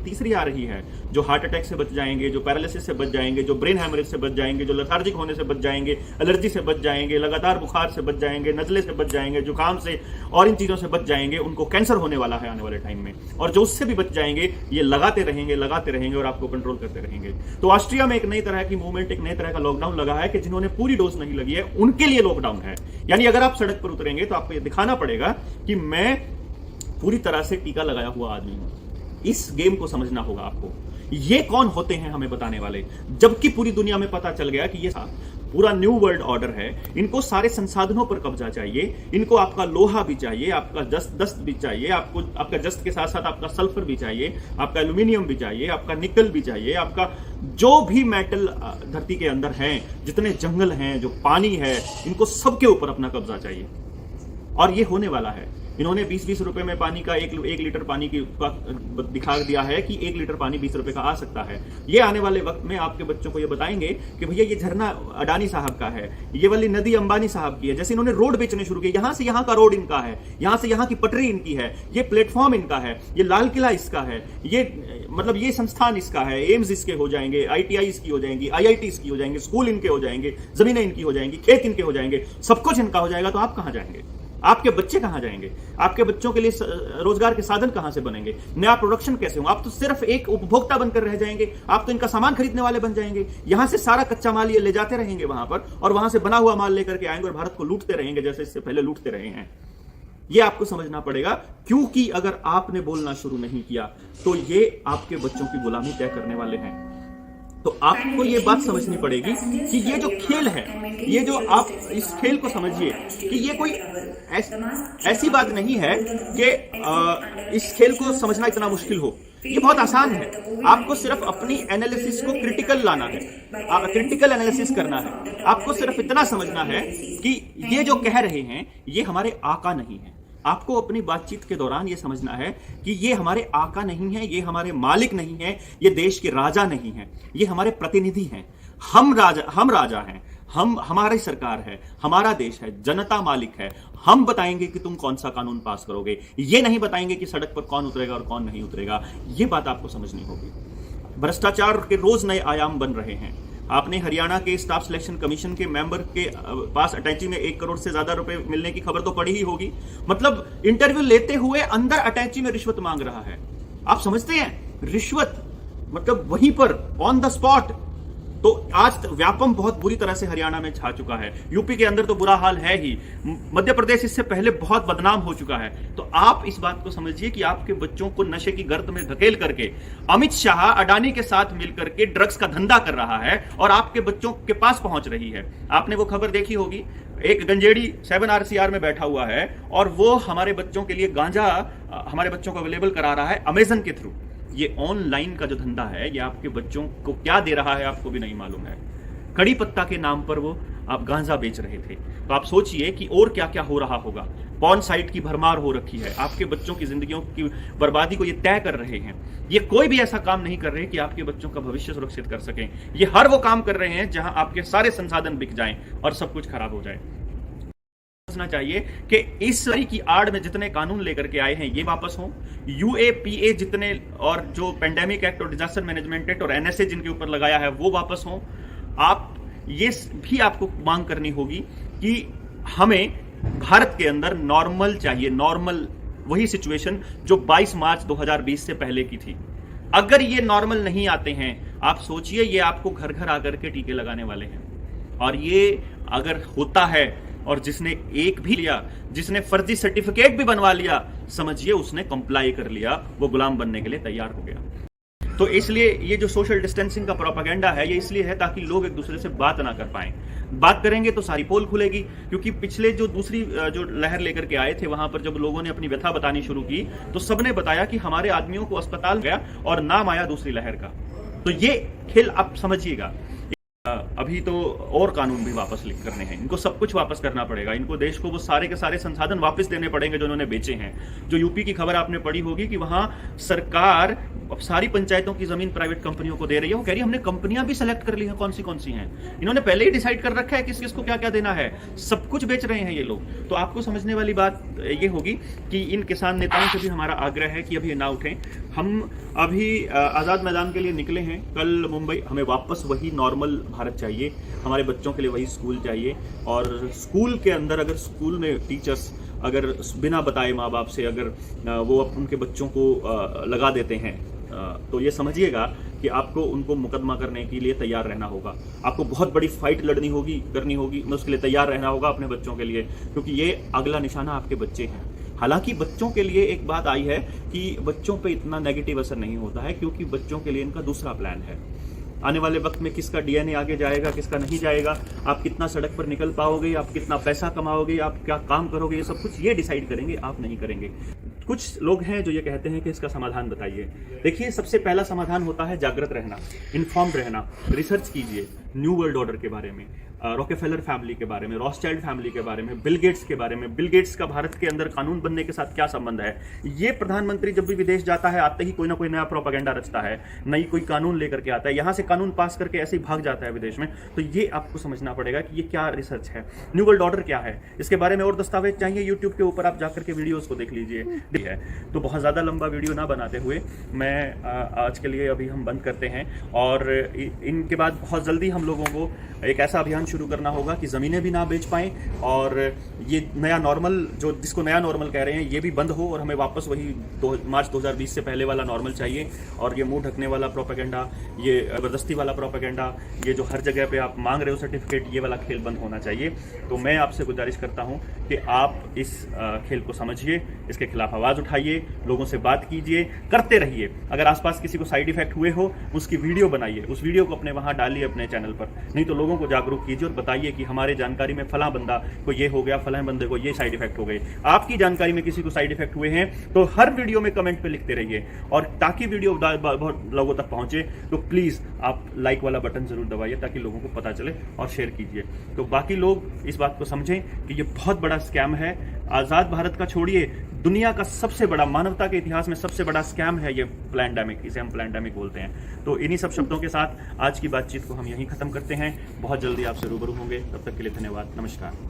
तीसरी आ रही है, जो हार्ट अटैक से बच जाएंगे, जो पैरालिसिस से बच जाएंगे, जो ब्रेन हैमरेज से बच जाएंगे, जो लेथार्जिक होने से बच जाएंगे, एलर्जी से बच जाएंगे, लगातार बुखार से बच जाएंगे, नजले से बच जाएंगे, जुकाम से और इन चीजों से बच जाएंगे। उनको कैंसर होने वाला है आने वाले टाइम में, और जो उससे भी बच जाएंगे ये लगाते रहेंगे और आपको कंट्रोल करते रहेंगे। तो ऑस्ट्रिया में एक नई तरह की मूवमेंट, एक नई तरह का लॉकडाउन लगा है कि जिन्होंने पूरी डोज नहीं लगी है उनके लिए लॉकडाउन है। यानी अगर आप सड़क पर उतरेंगे तो आपको ये दिखाना पड़ेगा कि मैं पूरी तरह से टीका लगाया हुआ आदमी हूं। इस गेम को समझना होगा आपको। ये कौन होते हैं हमें बताने वाले, जबकि पूरी दुनिया में पता चल गया कि ये पूरा न्यू वर्ल्ड ऑर्डर है। इनको सारे संसाधनों पर कब्जा चाहिए, इनको आपका लोहा भी चाहिए, आपका दस्त भी चाहिए, आपको आपका जस्त के साथ साथ आपका सल्फर भी चाहिए, आपका एल्यूमिनियम भी चाहिए, आपका निकल भी चाहिए, आपका जो भी मेटल धरती के अंदर हैं, जितने जंगल हैं, जो पानी है, इनको सबके ऊपर अपना कब्जा चाहिए। और ये होने वाला है। इन्होंने 20-20 रुपए में पानी का एक लीटर पानी की दिखा दिया है कि 1 लीटर पानी 20 रुपए का आ सकता है। ये आने वाले वक्त में आपके बच्चों को ये बताएंगे कि भैया ये झरना अडानी साहब का है, ये वाली नदी अंबानी साहब की है। जैसे इन्होंने रोड बेचने शुरू किए, यहां से यहां का रोड इनका है, यहां से यहां की पटरी इनकी है, ये प्लेटफॉर्म इनका है, ये लाल किला इसका है, ये मतलब ये संस्थान इसका है, एम्स इसके हो जाएंगे, ITI इसकी हो जाएंगी, IIT इसकी हो जाएंगे, स्कूल इनके हो जाएंगे, जमीनें इनकी हो जाएंगी, खेत इनके हो जाएंगे, सब कुछ इनका हो जाएगा। तो आप कहां जाएंगे? आपके बच्चे कहां जाएंगे? आपके बच्चों के लिए रोजगार के साधन कहां से बनेंगे? नया प्रोडक्शन कैसे होगा? आप तो सिर्फ एक उपभोक्ता बनकर रह जाएंगे, आप तो इनका सामान खरीदने वाले बन जाएंगे। यहां से सारा कच्चा माल ये ले जाते रहेंगे वहां पर, और वहां से बना हुआ माल लेकर के आएंगे और भारत को लूटते रहेंगे जैसे इससे पहले लूटते रहे हैं। ये आपको समझना पड़ेगा, क्योंकि अगर आपने बोलना शुरू नहीं किया तो ये आपके बच्चों की गुलामी तय करने वाले हैं। तो आपको ये बात समझनी पड़ेगी कि ये जो खेल है, ये जो आप इस खेल को समझिए कि ये कोई ऐसी बात नहीं है कि इस खेल को समझना इतना मुश्किल हो। ये बहुत आसान है। आपको सिर्फ अपनी एनालिसिस को क्रिटिकल लाना है, क्रिटिकल एनालिसिस करना है। आपको सिर्फ इतना समझना है कि ये जो कह रहे हैं ये हमारे आका नहीं है। आपको अपनी बातचीत के दौरान यह समझना है कि ये हमारे आका नहीं है, ये हमारे मालिक नहीं है, ये देश के राजा नहीं है, ये हमारे प्रतिनिधि हैं। हम राजा हैं, हमारी सरकार है, हमारा देश है, जनता मालिक है। हम बताएंगे कि तुम कौन सा कानून पास करोगे, ये नहीं बताएंगे कि सड़क पर कौन उतरेगा और कौन नहीं उतरेगा। ये बात आपको समझनी होगी। भ्रष्टाचार के रोज नए आयाम बन रहे हैं। आपने हरियाणा के स्टाफ सिलेक्शन कमीशन के मेंबर के पास अटैची में 1 करोड़ से ज्यादा रुपए मिलने की खबर तो पड़ी ही होगी। मतलब इंटरव्यू लेते हुए अंदर अटैची में रिश्वत मांग रहा है। आप समझते हैं? रिश्वत मतलब वहीं पर ऑन द स्पॉट। तो आज व्यापम बहुत बुरी तरह से हरियाणा में छा चुका है। यूपी के अंदर तो बुरा हाल है ही, मध्य प्रदेश इससे पहले बहुत बदनाम हो चुका है। तो आप इस बात को समझिए कि आपके बच्चों को नशे की गर्त में धकेल करके अमित शाह अडानी के साथ मिलकर के ड्रग्स का धंधा कर रहा है और आपके बच्चों के पास पहुंच रही है। आपने वो खबर देखी होगी, एक गंजेड़ी 7 RCR में बैठा हुआ है और वो हमारे बच्चों के लिए गांजा हमारे बच्चों को अवेलेबल करा रहा है अमेजन के थ्रू। ये ऑनलाइन का जो धंधा है ये आपके बच्चों को क्या दे रहा है आपको भी नहीं मालूम है। कड़ी पत्ता के नाम पर वो आप गांजा बेच रहे थे। तो आप सोचिए कि और क्या क्या हो रहा होगा। पॉर्न साइट की भरमार हो रखी है। आपके बच्चों की जिंदगियों की बर्बादी को ये तय कर रहे हैं। ये कोई भी ऐसा काम नहीं कर रहे कि आपके बच्चों का भविष्य सुरक्षित कर सकें। ये हर वो काम कर रहे हैं जहां आपके सारे संसाधन बिक जाएं और सब कुछ खराब हो जाए। समझना चाहिए कि इस सरी की आड़ में जितने कानून लेकर के आए हैं ये वापस हों। UAPA जितने और जो पेंडेमिक एक्ट और डिजास्टर मैनेजमेंट एक्ट और NSA जिनके ऊपर लगाया है वो वापस हों। आप ये भी आपको मांग करनी होगी कि हमें भारत के अंदर नॉर्मल चाहिए, नॉर्मल वही सिचुएशन जो 22 मार्च 2020 से पहले की थी। अगर ये नॉर्मल नहीं आते हैं, आप सोचिए ये आपको घर घर आकर के टीके लगाने वाले हैं। और ये अगर होता है और जिसने एक भी लिया, जिसने फर्जी सर्टिफिकेट भी बनवा लिया, समझिए उसने कंप्लाई कर लिया, वो गुलाम बनने के लिए तैयार हो गया। तो इसलिए ये जो सोशल डिस्टेंसिंग का प्रोपेगेंडा है ये इसलिए है ताकि लोग एक दूसरे से बात ना कर पाएं। बात करेंगे तो सारी पोल खुलेगी। क्योंकि पिछले जो दूसरी जो लहर लेकर के आए थे वहां पर जब लोगों ने अपनी व्यथा बतानी शुरू की तो सबने बताया कि हमारे आदमियों को अस्पताल गया और नाम आया दूसरी लहर का। तो ये खेल आप समझिएगा। अभी तो और कानून भी वापस लिख करने हैं, इनको सब कुछ वापस करना पड़ेगा। इनको देश को वो सारे के सारे संसाधन वापस देने पड़ेंगे जो उन्होंने बेचे हैं। जो यूपी की खबर आपने पढ़ी होगी कि वहां सरकार अब सारी पंचायतों की जमीन प्राइवेट कंपनियों को दे रही है। वो कह रही है हमने कंपनियां भी सेलेक्ट कर ली हैं कौन सी हैं। इन्होंने पहले ही डिसाइड कर रखा है किस किस को क्या क्या देना है, सब कुछ बेच रहे हैं ये लोग। तो आपको समझने वाली बात ये होगी कि इन किसान नेताओं से भी हमारा आग्रह है कि अभी ना उठें। हम अभी आज़ाद मैदान के लिए निकले हैं कल मुंबई, हमें वापस वही नॉर्मल भारत चाहिए, हमारे बच्चों के लिए वही स्कूल चाहिए। और स्कूल के अंदर अगर स्कूल में टीचर्स अगर बिना बताए माँ बाप से अगर वो उनके बच्चों को लगा देते हैं तो ये समझिएगा कि आपको उनको मुकदमा करने के लिए तैयार रहना होगा, आपको बहुत बड़ी फाइट करनी होगी, उसके लिए तैयार रहना होगा अपने बच्चों के लिए, क्योंकि ये अगला निशाना आपके बच्चे हैं। हालांकि बच्चों के लिए एक बात आई है कि बच्चों पे इतना नेगेटिव असर नहीं होता है, क्योंकि बच्चों के लिए इनका दूसरा प्लान है। आने वाले वक्त में किसका डीएनए आगे जाएगा, किसका नहीं जाएगा, आप कितना सड़क पर निकल पाओगे, आप कितना पैसा कमाओगे, आप क्या काम करोगे, ये सब कुछ ये डिसाइड करेंगे, आप नहीं करेंगे। कुछ लोग हैं जो ये कहते हैं कि इसका समाधान बताइए। देखिए, सबसे पहला समाधान होता है जागृत रहना, इन्फॉर्म्ड रहना, रिसर्च कीजिए न्यू वर्ल्ड ऑर्डर के बारे में, रॉकेफेलर फैमिली के बारे में, रॉथस्चाइल्ड फैमिली के बारे में, बिल गेट्स के बारे में। बिल गेट्स का भारत के अंदर कानून बनने के साथ क्या संबंध है? ये प्रधानमंत्री जब भी विदेश जाता है आते ही कोई ना कोई नया प्रोपेगेंडा रचता है, नई कोई कानून लेकर के आता है, यहाँ से कानून पास करके ऐसे ही भाग जाता है विदेश में। तो ये आपको समझना पड़ेगा कि ये क्या रिसर्च है, न्यू वर्ल्ड ऑर्डर क्या है, इसके बारे में और दस्तावेज चाहिए यूट्यूब के ऊपर आप जाकर के वीडियोस को देख लीजिए। है तो बहुत ज़्यादा लंबा वीडियो ना बनाते हुए मैं आज के लिए अभी हम बंद करते हैं। और इनके बाद बहुत जल्दी हम लोगों को एक ऐसा अभियान शुरू करना होगा कि ज़मीनें भी ना बेच पाएँ और ये नया नॉर्मल जो जिसको नया नॉर्मल कह रहे हैं ये भी बंद हो और हमें वापस वही मार्च 2020 से पहले वाला नॉर्मल चाहिए। और ये मुंह ढकने वाला प्रोपेगेंडा, ये ज़बरदस्ती वाला प्रोपेगेंडा, ये जो हर जगह पे आप मांग रहे हो सर्टिफिकेट, ये वाला खेल बंद होना चाहिए। तो मैं आपसे गुजारिश करता हूँ कि आप इस खेल को समझिए, इसके खिलाफ आवाज़ उठाइए, लोगों से बात कीजिए, करते रहिए। अगर आसपास किसी को साइड इफेक्ट हुए हो उसकी वीडियो बनाइए, उस वीडियो को अपने वहाँ डालिए अपने चैनल पर, नहीं तो लोगों को जागरूक कीजिए और बताइए कि हमारे जानकारी में फलां बंदा को ये हो गया, फलां बंदे को ये साइड इफेक्ट हो गए। आपकी जानकारी में किसी को साइड इफेक्ट हुए हैं तो हर वीडियो में कमेंट पे लिखते रहिए। और ताकि वीडियो बहुत लोगों तक पहुंचे तो प्लीज़ आप लाइक वाला बटन जरूर दबाइए ताकि लोगों को पता चले, और शेयर कीजिए तो बाकी लोग इस बात को समझें कि ये बहुत बड़ा स्कैम है। आज़ाद भारत का छोड़िए, दुनिया का सबसे बड़ा, मानवता के इतिहास में सबसे बड़ा स्कैम है ये प्लैंडेमिक, इसे हम प्लैंडेमिक बोलते हैं। तो इन्हीं सब शब्दों के साथ आज की बातचीत को हम यहीं ख़त्म करते हैं। बहुत जल्दी आपसे रूबरू होंगे, तब तक के लिए धन्यवाद, नमस्कार।